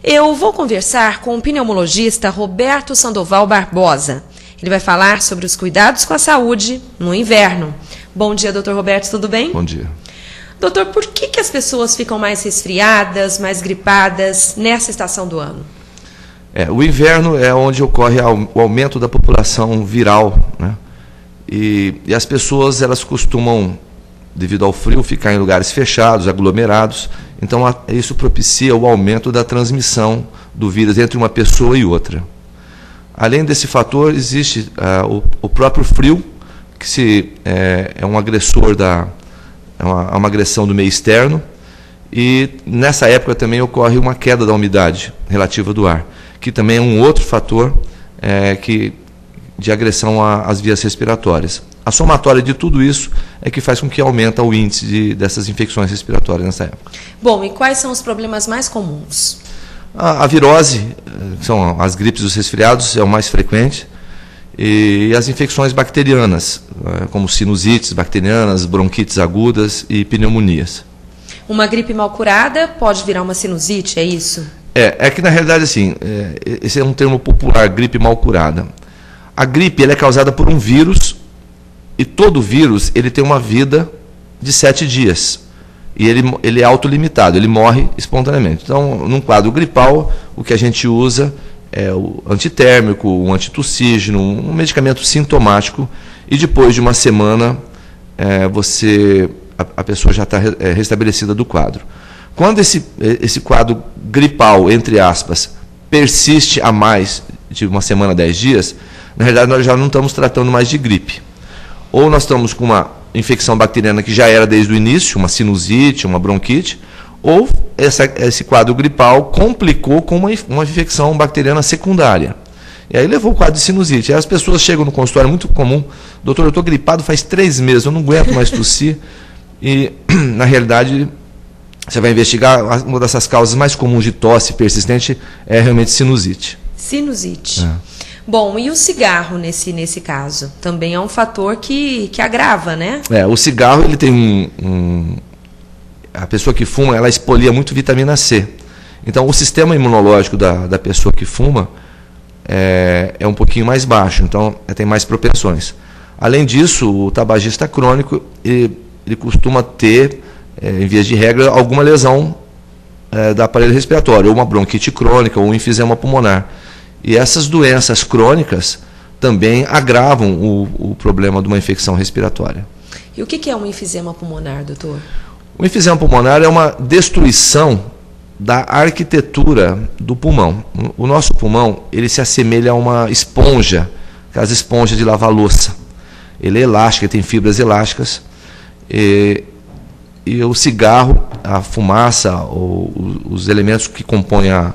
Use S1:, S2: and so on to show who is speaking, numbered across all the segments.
S1: Eu vou conversar com o pneumologista Roberto Sandoval Barbosa. Ele vai falar sobre os cuidados com a saúde no inverno. Bom dia, doutor Roberto, tudo bem?
S2: Bom dia.
S1: Doutor, por que as pessoas ficam mais resfriadas, mais gripadas nessa estação do ano?
S2: O inverno é onde ocorre o aumento da população viral, né? E as pessoas, elas costumam, devido ao frio, ficar em lugares fechados, aglomerados. Então, isso propicia o aumento da transmissão do vírus entre uma pessoa e outra. Além desse fator, existe o próprio frio, que é um agressor, uma agressão do meio externo. E nessa época também ocorre uma queda da umidade relativa do ar, que também é um outro fator de agressão às vias respiratórias. A somatória de tudo isso é que faz com que aumenta o índice dessas infecções respiratórias nessa época.
S1: Bom, e quais são os problemas mais comuns?
S2: A virose, são as gripes e os resfriados, é o mais frequente, e as infecções bacterianas, como sinusites bacterianas, bronquites agudas e pneumonias.
S1: Uma gripe mal curada pode virar uma sinusite, é isso?
S2: É que na realidade, assim, esse é um termo popular, gripe mal curada. A gripe ela é causada por um vírus, e todo vírus ele tem uma vida de 7 dias. E ele é autolimitado, ele morre espontaneamente. Então, num quadro gripal, o que a gente usa é o antitérmico, o antitussígeno, um medicamento sintomático, e depois de uma semana a pessoa já está restabelecida do quadro. Quando esse quadro gripal, entre aspas, persiste a mais de uma semana, 10 dias, na realidade nós já não estamos tratando mais de gripe. Ou nós estamos com uma infecção bacteriana que já era desde o início, uma sinusite, uma bronquite, ou esse quadro gripal complicou com uma infecção bacteriana secundária. E aí levou o quadro de sinusite. Aí as pessoas chegam no consultório, é muito comum, doutor, eu estou gripado faz 3 meses, eu não aguento mais tossir. E, na realidade, você vai investigar, uma dessas causas mais comuns de tosse persistente é realmente sinusite.
S1: Sinusite. Bom, e o cigarro nesse caso? Também é um fator que agrava, né?
S2: O cigarro, ele tem a pessoa que fuma, ela expolia muito vitamina C. Então, o sistema imunológico da pessoa que fuma é um pouquinho mais baixo, então tem mais propensões. Além disso, o tabagista crônico, ele costuma ter, em via de regra, alguma lesão do aparelho respiratório, ou uma bronquite crônica, ou um enfisema pulmonar. E essas doenças crônicas também agravam o problema de uma infecção respiratória.
S1: E o que é um enfisema pulmonar, doutor?
S2: O enfisema pulmonar é uma destruição da arquitetura do pulmão. O nosso pulmão, ele se assemelha a uma esponja, aquelas esponjas de lavar louça. Ele é elástico, ele tem fibras elásticas. E o cigarro, a fumaça, os elementos que compõem a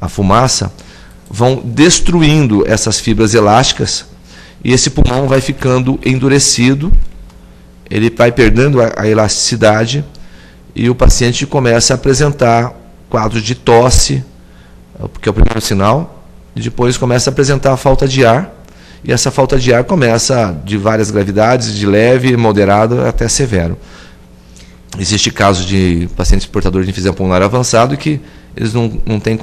S2: fumaça, vão destruindo essas fibras elásticas e esse pulmão vai ficando endurecido, ele vai perdendo a elasticidade e o paciente começa a apresentar quadros de tosse, porque é o primeiro sinal, e depois começa a apresentar a falta de ar, e essa falta de ar começa de várias gravidades, de leve, moderado até severo. Existe casos de pacientes portadores de enfisema pulmonar avançado que eles não têm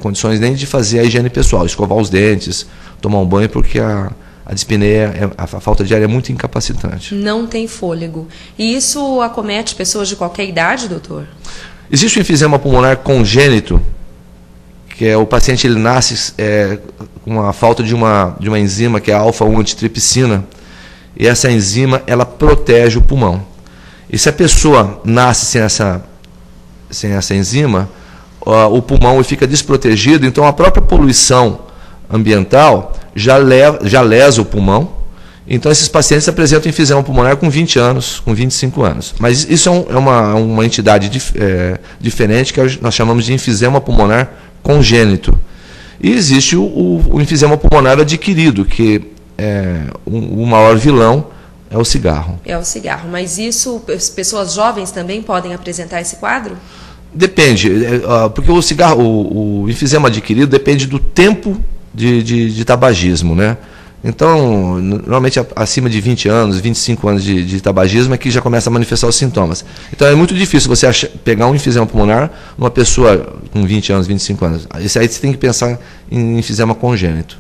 S2: condições nem de fazer a higiene pessoal, escovar os dentes, tomar um banho, porque a dispneia, a falta de ar é muito incapacitante.
S1: Não tem fôlego. E isso acomete pessoas de qualquer idade, doutor?
S2: Existe o enfisema pulmonar congênito, que é o paciente ele nasce com a falta de uma enzima, que é a alfa-1 antitripsina, e essa enzima ela protege o pulmão. E se a pessoa nasce sem essa enzima, o pulmão fica desprotegido, então a própria poluição ambiental já lesa o pulmão. Então esses pacientes apresentam enfisema pulmonar com 20 anos, com 25 anos. Mas isso é uma entidade diferente, que nós chamamos de enfisema pulmonar congênito. E existe o enfisema pulmonar adquirido, que o maior vilão é o cigarro.
S1: É o cigarro, mas isso, pessoas jovens também podem apresentar esse quadro?
S2: Depende, porque o cigarro, o enfisema adquirido depende do tempo de tabagismo, né? Então, normalmente acima de 20 anos, 25 anos de tabagismo é que já começa a manifestar os sintomas. Então é muito difícil você pegar um enfisema pulmonar numa pessoa com 20 anos, 25 anos. Esse aí você tem que pensar em enfisema congênito.